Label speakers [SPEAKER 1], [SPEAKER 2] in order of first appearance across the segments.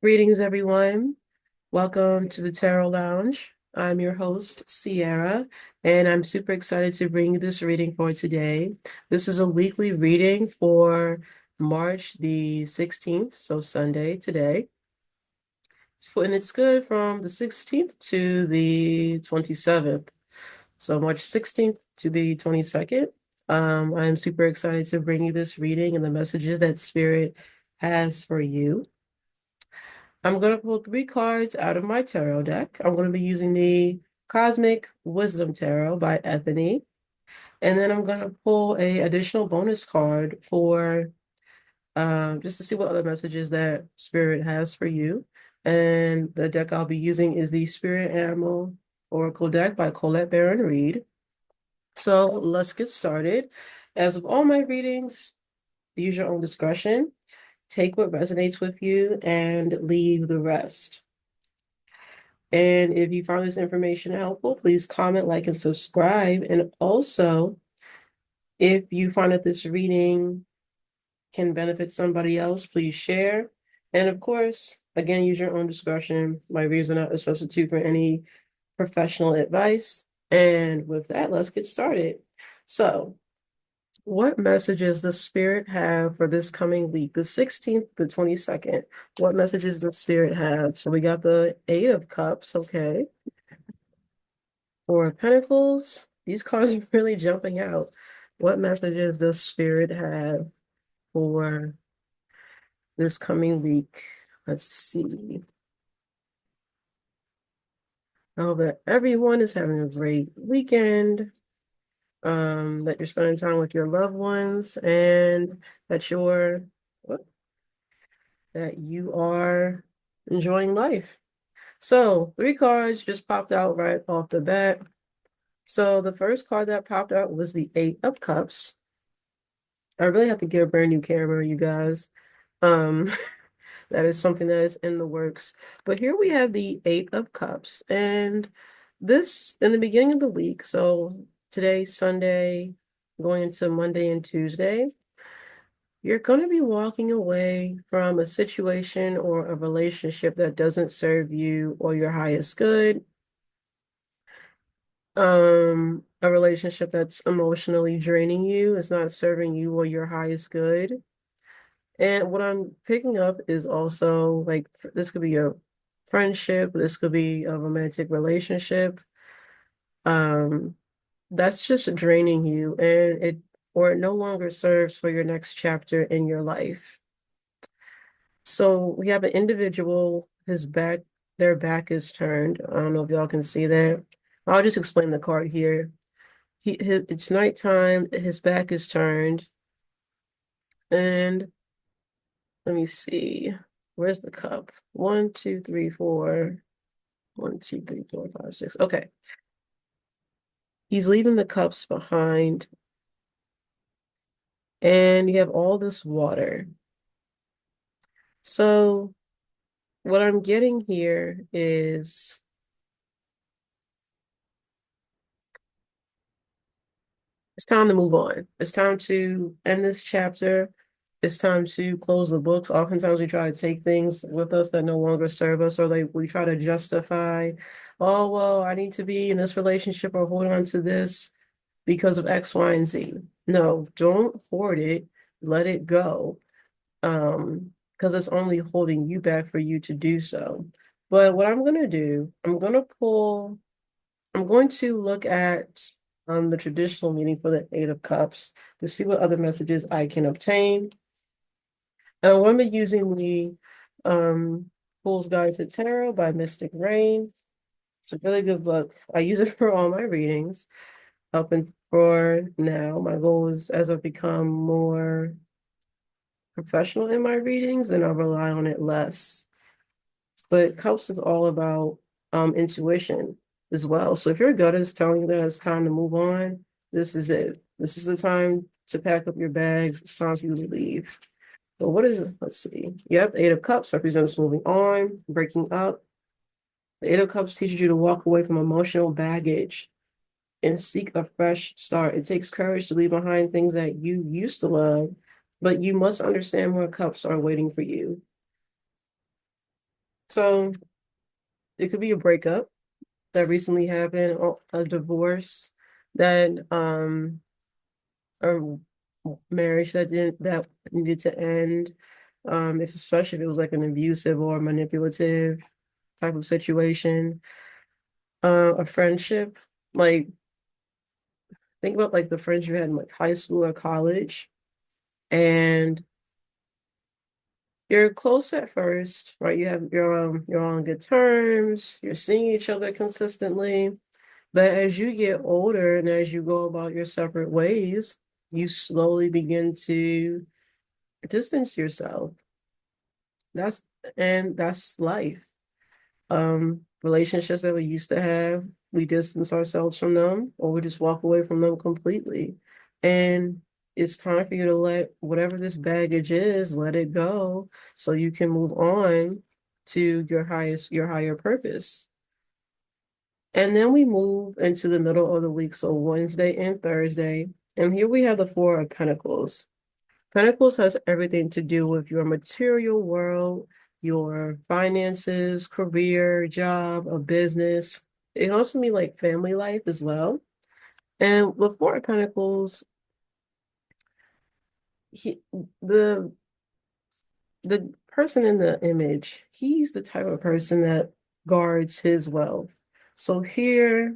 [SPEAKER 1] Greetings, everyone. Welcome to the Tarot Lounge. I'm your host, Sierra, and I'm super excited to bring you this reading for today. This is a weekly reading for March the 16th, so Sunday today. And it's good from the 16th to the 27th. So March 16th to the 22nd. I'm super excited to bring you this reading and the messages that Spirit has for you. I'm going to pull three cards out of my tarot deck. I'm going to be using the Cosmic Wisdom Tarot by Ethony. And then I'm going to pull a additional bonus card for just to see what other messages that Spirit has for you. And the deck I'll be using is the Spirit Animal Oracle deck by Colette Baron-Reid. So let's get started. As with all my readings, use your own discretion. Take what resonates with you and leave the rest. And if you found this information helpful, please comment, like, and subscribe. And also, if you find that this reading can benefit somebody else, please share. And of course, again, use your own discretion. My readings are not a substitute for any professional advice. And with that, let's get started. So, what messages does Spirit have for this coming week, the 16th, the 22nd? What messages does Spirit have? So we got the Eight of Cups, okay. Four of Pentacles. These cards are really jumping out. What messages does Spirit have for this coming week? Let's see. I hope that everyone is having a great weekend, that you're spending time with your loved ones, and that that you are enjoying life. So, three cards just popped out right off the bat. So the first card that popped out was the Eight of Cups. I really have to get a brand new camera, you guys. Um, that is something that is in the works. But here we have the Eight of Cups. And this, in the beginning of the week, so today, Sunday, going into Monday and Tuesday, you're going to be walking away from a situation or a relationship that doesn't serve you or your highest good. A relationship that's emotionally draining you, is not serving you or your highest good. And what I'm picking up is also like this could be a friendship, this could be a romantic relationship. Um, that's just draining you and it no longer serves for your next chapter in your life. So we have an individual, their back is turned. I don't know if y'all can see that. I'll just explain the card here. It's nighttime, his back is turned, and let me see. Where's the cup? 1, 2, 3, 4. 1, 2, 3, 4, 5, 6. Okay. He's leaving the cups behind, and you have all this water. So what I'm getting here is it's time to move on. It's time to end this chapter. It's time to close the books. Oftentimes we try to take things with us that no longer serve us, or like we try to justify, oh, well, I need to be in this relationship or hold on to this because of X, Y, and Z. No, don't hoard it. Let it go. Because it's only holding you back for you to do so. But what I'm gonna do, I'm going to look at the traditional meaning for the Eight of Cups to see what other messages I can obtain. And I'm going to be using the Fool's Guide to Tarot by Mystic Rainn. It's a really good book. I use it for all my readings. Up and for now, my goal is as I've become more professional in my readings, then I'll rely on it less. But Cups is all about intuition as well. So if your gut is telling you that it's time to move on, this is it. This is the time to pack up your bags. It's time for you to leave. So what is, let's see. Yep, the Eight of Cups represents moving on, breaking up. The Eight of Cups teaches you to walk away from emotional baggage and seek a fresh start. It takes courage to leave behind things that you used to love, but you must understand more cups are waiting for you. So it could be a breakup that recently happened, or a divorce that a marriage that needed to end. If especially if it was like an abusive or manipulative type of situation. A friendship, like think about like the friends you had in like high school or college, and you're close at first, right? You're on good terms, you're seeing each other consistently. But as you get older and as you go about your separate ways, you slowly begin to distance yourself. That's that's life. Relationships that we used to have, we distance ourselves from them or we just walk away from them completely. And it's time for you to let whatever this baggage is, let it go so you can move on to your higher purpose. And then we move into the middle of the week, so Wednesday and Thursday. And here we have the Four of Pentacles. Pentacles has everything to do with your material world, your finances, career, job, a business. It also means like family life as well. And the Four of Pentacles, he, the the person in the image, he's the type of person that guards his wealth. So here,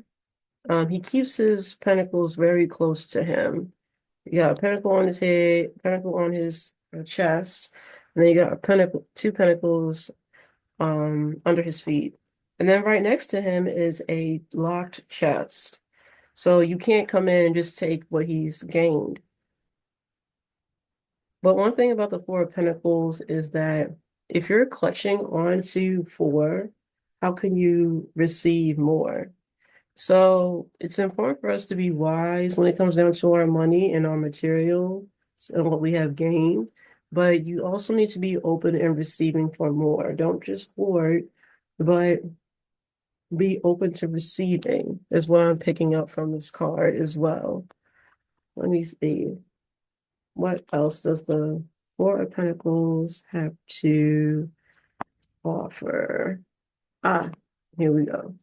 [SPEAKER 1] he keeps his pentacles very close to him. You got a pentacle on his head, pentacle on his chest, and then you got a pentacle, two pentacles under his feet. And then right next to him is a locked chest. So you can't come in and just take what he's gained. But one thing about the Four of Pentacles is that if you're clutching onto four, how can you receive more? So it's important for us to be wise when it comes down to our money and our material and what we have gained. But you also need to be open and receiving for more. Don't just hoard, but be open to receiving is what I'm picking up from this card as well. Let me see. What else does the Four of Pentacles have to offer? Ah, here we go.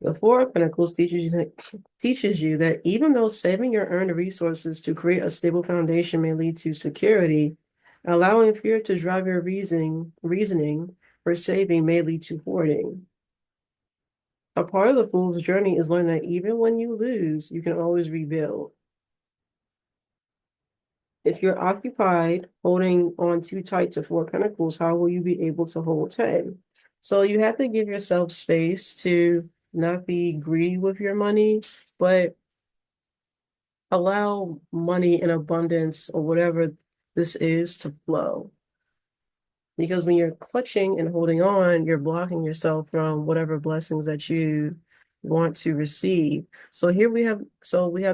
[SPEAKER 1] The Four of Pentacles teaches you that even though saving your earned resources to create a stable foundation may lead to security, allowing fear to drive your reasoning for saving may lead to hoarding. A part of the fool's journey is learning that even when you lose, you can always rebuild. If you're occupied holding on too tight to Four of Pentacles, how will you be able to hold 10? So you have to give yourself space to not be greedy with your money, but allow money in abundance or whatever this is to flow. Because when you're clutching and holding on, you're blocking yourself from whatever blessings that you want to receive. So we have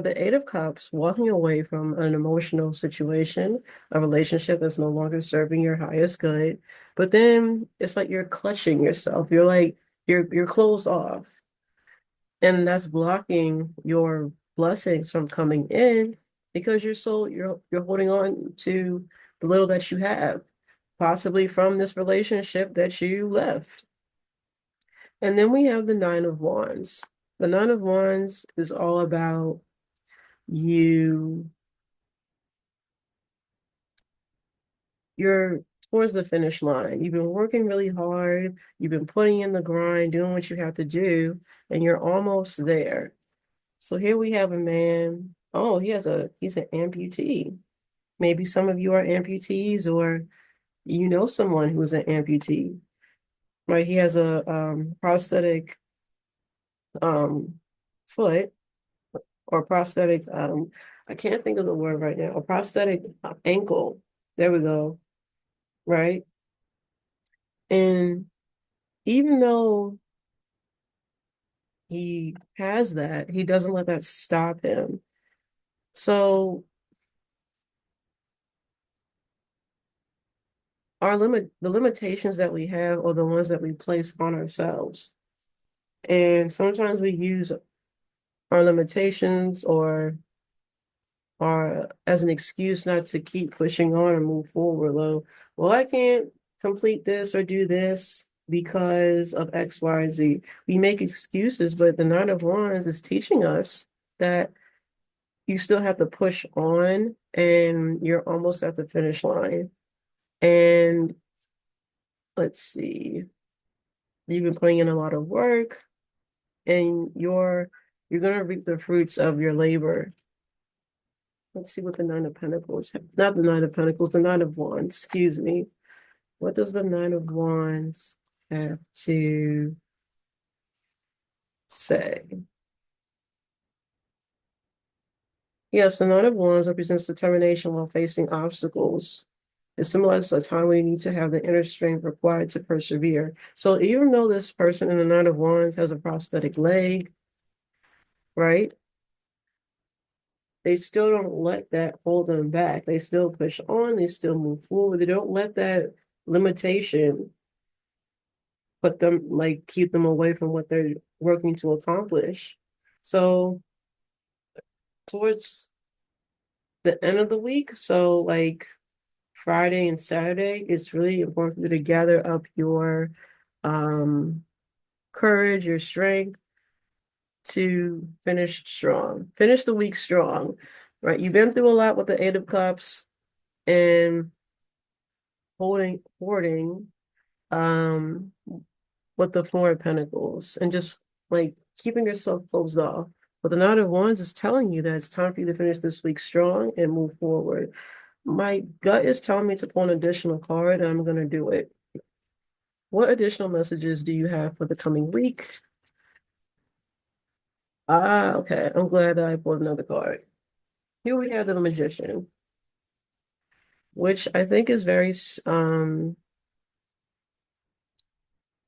[SPEAKER 1] the Eight of Cups walking away from an emotional situation, a relationship that's no longer serving your highest good. But then it's like you're clutching yourself. You're like you're closed off. And that's blocking your blessings from coming in because you're holding on to the little that you have, possibly from this relationship that you left. And then we have the Nine of Wands. The Nine of Wands is all about you, you're towards the finish line. You've been working really hard, you've been putting in the grind, doing what you have to do, and you're almost there. So here we have a man. Oh, he's an amputee. Maybe some of you are amputees or you know someone who's an amputee. Right? He has a prosthetic um foot or prosthetic I can't think of the word right now. A prosthetic ankle. There we go. Right? And even though he has that, he doesn't let that stop him. So the limitations that we have are the ones that we place on ourselves. And sometimes we use our limitations or as an excuse not to keep pushing on and move forward. Well, I can't complete this or do this because of X, Y, Z. We make excuses, but the Nine of Wands is teaching us that you still have to push on and you're almost at the finish line. And let's see, you've been putting in a lot of work and you're gonna reap the fruits of your labor. Let's see what the Nine of Pentacles, not the Nine of Pentacles, the Nine of Wands, excuse me. What does the Nine of Wands have to say? Yes, the Nine of Wands represents determination while facing obstacles. It symbolizes a time when you need to have the inner strength required to persevere. So even though this person in the Nine of Wands has a prosthetic leg, right? They still don't let that hold them back. They still push on, they still move forward. They don't let that limitation put them, like, keep them away from what they're working to accomplish. So towards the end of the week, so like Friday and Saturday, it's really important for you to gather up your courage, your strength to finish strong. Finish the week strong, right? You've been through a lot with the Eight of Cups and hoarding um with the Four of Pentacles and just like keeping yourself closed off. But the Knight of Wands is telling you that it's time for you to finish this week strong and move forward. My gut is telling me to pull an additional card, and I'm going to do it. What additional messages do you have for the coming week? Ah, okay. I'm glad that I pulled another card. Here we have the Magician, which I think is it's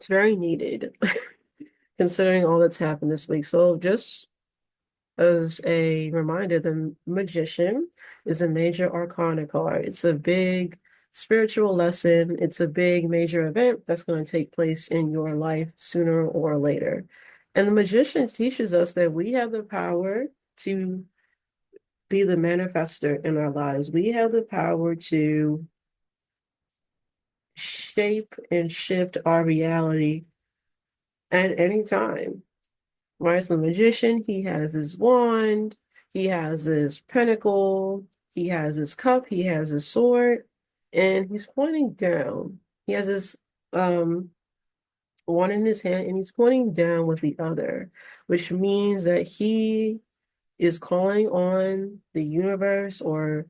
[SPEAKER 1] very needed considering all that's happened this week. So just as a reminder, the Magician is a major arcana card. It's a big spiritual lesson. It's a big major event that's going to take place in your life sooner or later. And the Magician teaches us that we have the power to be the manifester in our lives. We have the power to shape and shift our reality at any time. Right? So the Magician, he has his wand, he has his pentacle, he has his cup, he has his sword, and he's pointing down. He has his one in his hand and he's pointing down with the other, which means that he is calling on the universe or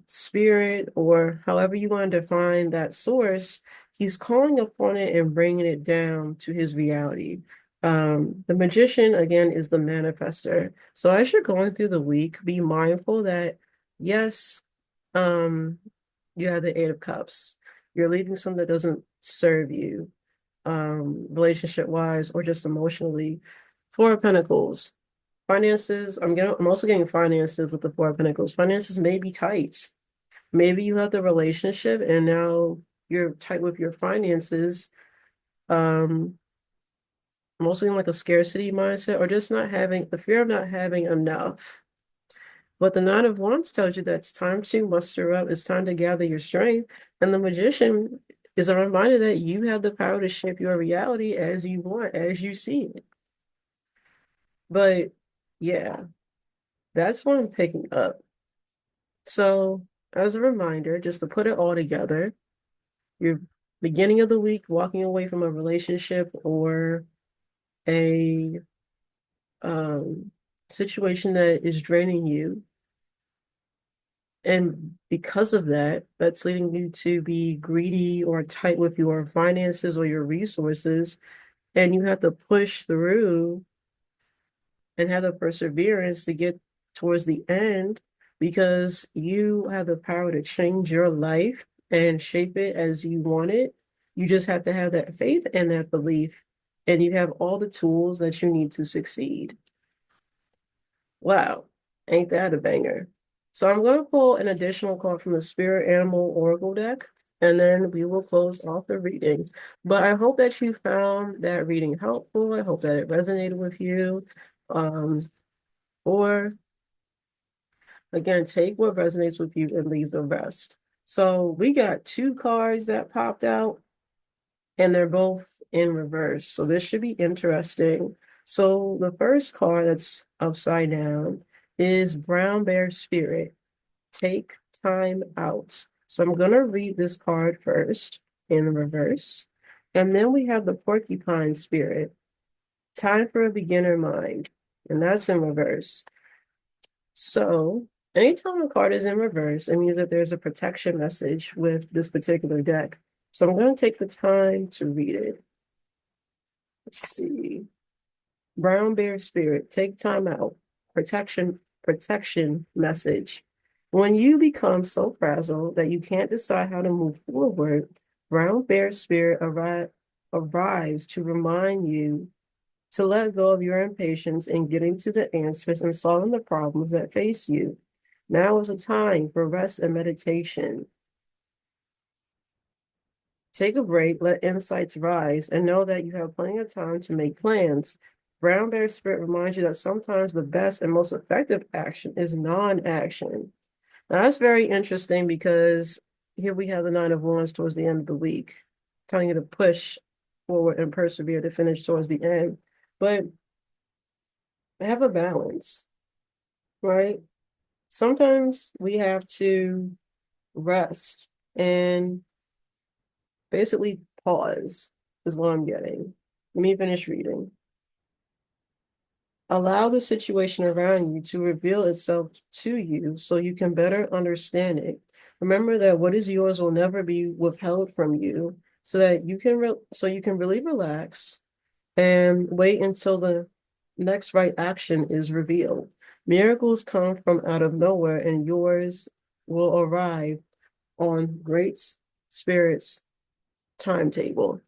[SPEAKER 1] spirit, or however you want to define that source. He's calling upon it and bringing it down to his reality. The Magician, again, is the manifester. So as you're going through the week, be mindful that, yes, you have the Eight of Cups. You're leaving something that doesn't serve you, relationship-wise or just emotionally. Four of Pentacles. Finances, I'm also getting finances with the Four of Pentacles. Finances may be tight. Maybe you have the relationship and now you're tight with your finances. I'm also getting like a scarcity mindset or just not having the fear of not having enough. But the Nine of Wands tells you that it's time to muster up, it's time to gather your strength. And the Magician is a reminder that you have the power to shape your reality as you want, as you see it. But yeah, that's what I'm picking up. So, as a reminder, just to put it all together, you're beginning of the week walking away from a relationship or a situation that is draining you. And because of that, that's leading you to be greedy or tight with your finances or your resources. And you have to push through and have the perseverance to get towards the end because you have the power to change your life and shape it as you want it. You just have to have that faith and that belief, and you have all the tools that you need to succeed. Wow, ain't that a banger? So I'm going to pull an additional card from the Spirit Animal Oracle deck, and then we will close off the reading. But I hope that you found that reading helpful. I hope that it resonated with you. Or again, take what resonates with you and leave the rest. So we got two cards that popped out, and they're both in reverse. So this should be interesting. So the first card that's upside down is Brown Bear Spirit. Take time out. So I'm going to read this card first in reverse. And then we have the Porcupine Spirit. Time for a beginner mind. And that's in reverse. So anytime a card is in reverse, it means that there's a protection message with this particular deck. So I'm going to take the time to read it. Let's see. Brown Bear Spirit, take time out. Protection message. When you become so frazzled that you can't decide how to move forward, Brown Bear Spirit arrives to remind you to let go of your impatience in getting to the answers and solving the problems that face you. Now is a time for rest and meditation. Take a break, let insights rise, and know that you have plenty of time to make plans. Brown Bear Spirit reminds you that sometimes the best and most effective action is non-action. Now, that's very interesting because here we have the Nine of Wands towards the end of the week, telling you to push forward and persevere to finish towards the end. But have a balance, right? Sometimes we have to rest and basically pause, is what I'm getting. Let me finish reading. Allow the situation around you to reveal itself to you so you can better understand it. Remember that what is yours will never be withheld from you, so that you can really relax and wait until the next right action is revealed. Miracles come from out of nowhere, and yours will arrive on Great Spirit's timetable.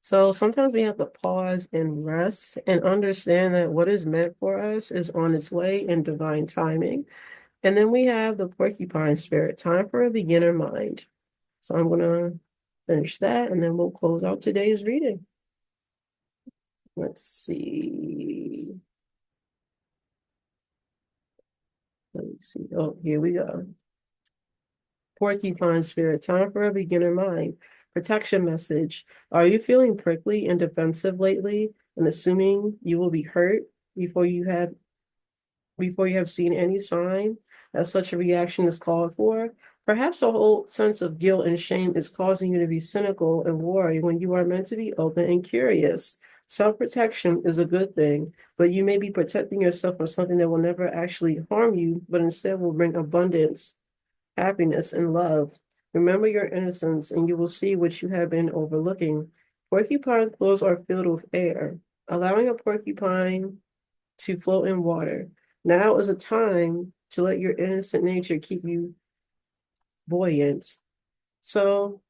[SPEAKER 1] So sometimes we have to pause and rest and understand that what is meant for us is on its way in divine timing. And then we have the Porcupine Spirit, time for a beginner mind. So I'm going to finish that, and then we'll close out today's reading. Let's see. Let me see. Oh, here we go. Porcupine Spirit, time for a beginner mind. Protection message. Are you feeling prickly and defensive lately and assuming you will be hurt before you have seen any sign that such a reaction is called for? Perhaps a whole sense of guilt and shame is causing you to be cynical and worried when you are meant to be open and curious. Self-protection is a good thing, but you may be protecting yourself from something that will never actually harm you, but instead will bring abundance, happiness, and love. Remember your innocence, and you will see what you have been overlooking. Porcupine floors are filled with air, allowing a porcupine to float in water. Now is a time to let your innocent nature keep you buoyant. So,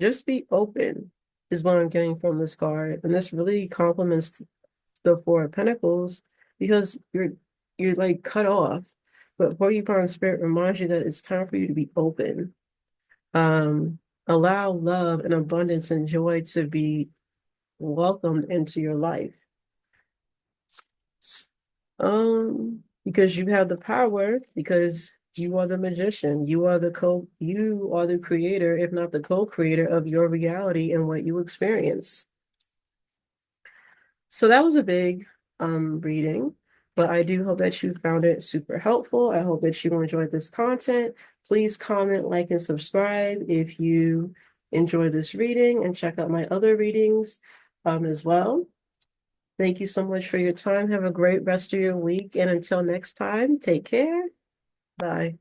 [SPEAKER 1] just be open is what I'm getting from this card. And this really complements the Four of Pentacles because you're like cut off. But Porcupine Spirit reminds you that it's time for you to be open. Allow love and abundance and joy to be welcomed into your life. Because you have the power, because you are the magician. You are the creator, if not the co-creator of your reality and what you experience. So that was a big reading, but I do hope that you found it super helpful. I hope that you enjoyed this content. Please comment, like, and subscribe if you enjoy this reading, and check out my other readings as well. Thank you so much for your time. Have a great rest of your week. And until next time, take care. Bye.